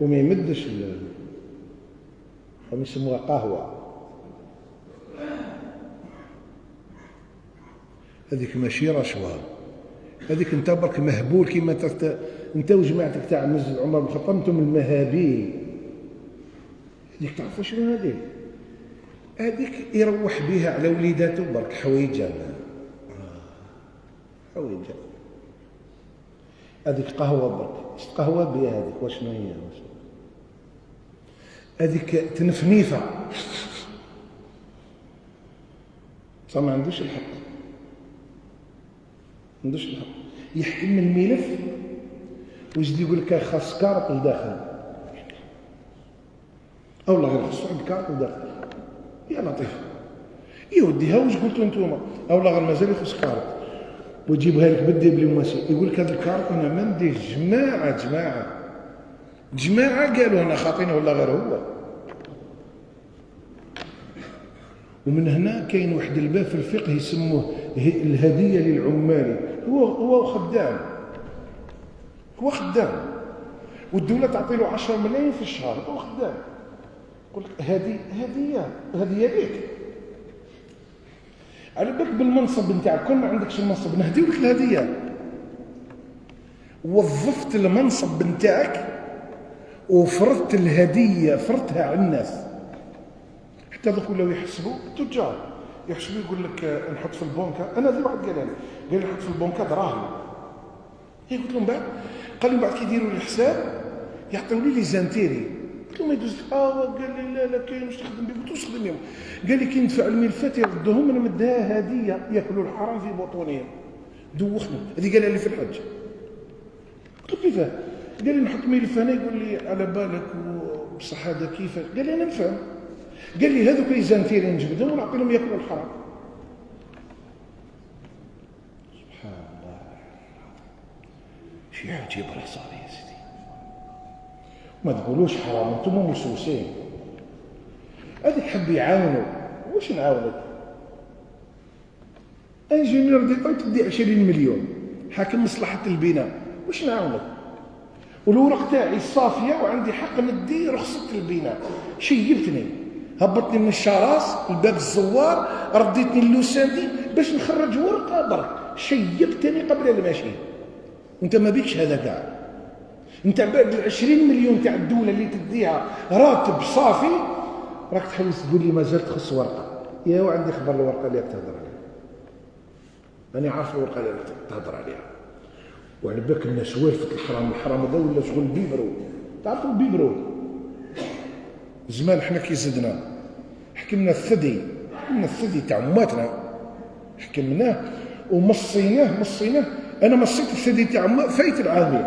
وما يمدش هم يسموها قهوة. هذيك ماشي رشوة، هذيك انت برك مهبول كيما انت وجماعتك تاع مسجد عمر بن الخطاب انتم المهابيل. هذيك تعرفوا شنو هذيك؟ هذيك يروح بها على وليداته برك حويجه حويجه. هذيك قهوة برك قهوة بها هذيك واشنو هي؟ هذيك تنفنيفة صح ما عندوش الحق، ما عندوش الحق. يحكم من الملف ويجي يقول لك خاص كارط لداخل، او لا غير خاص واحد كارط لداخل. يا لطيف يوديها واش قلتوا انتوما؟ او لا غير مازال يخص كارط ويجيبها لك بالدبلوماسي. يقول لك هذا الكارط انا ما نديرش. جماعه قالوا انا خاطينه ولا غير هو. ومن هنا كاين واحد الباب في الفقه يسموه الهديه للعمال. هو خدام، والدوله تعطي له 10 ملايين في الشهر، هو خدام. يقول لك هديه ليك. على بالك بالمنصب نتاعك، كل ما عندكش المنصب نهديو لك الهديه. وظفت المنصب نتاعك وفرضت الهديه، فرضتها على الناس. حتى ذوك ولاو يحسبوا التجار يحسبوا، يقول لك نحط في البنكه. انا ذي واحد قال لي نحط في البنكه دراهم. قلت لهم بعد، قال لي بعد كي يديروا الحساب يعطيو لي زانتيري. قلت له ما يدوز لك. قال لي لا كاين واش تخدم به. قلت له واش تخدم بهم؟ قال لي كي ندفع الملفات يردوهم، انا مديها هديه ياكلوا الحرام في بطونهم. دوخنا. هذه قالها لي في الحج. قلت له كيفاه؟ قال لي نحط ملف هنا، يقول لي على بالك بصح هذا كيفاه؟ قال لي انا نفهم. قال لي هذوك لي زانتيري نجبدهم ونعطي لهم ياكلوا الحرام. سبحان الله، شي عجيب راه صار يا سيدي. ما تقولوش حرام، انتم مسوسين. هذيك حب يعاونوا، واش نعاونك؟ انجينيور ديطاي تدي 20 مليون، حاكم مصلحة البناء، واش نعاونك؟ والورق تاعي صافية وعندي حق ندي رخصة البناء. شيبتني، هبطني من الشراس الباب الزوار، رديتني اللوساندي باش نخرج ورقة برك. شيبتني قبل المشي. وانت ما بيكش هذا كاع. انت بعد 20 مليون تاع الدولة اللي تديها راتب صافي، راك تحوس تقول لي مازال تخص ورقة. يا وعندي خبر الورقة اللي راك تهضر عليها. أنا عارف الورقة اللي راك تهضر عليها. وعلى بالك الناس والفت الحرام هذا ولا شغل بيبرو. تعرفوا البيبرو؟ زمان حنا كي زدنا حكمنا الثدي تاع ماتنا، حكمناه ومصيناه. انا مصيت الثدي تاع فايت العامية.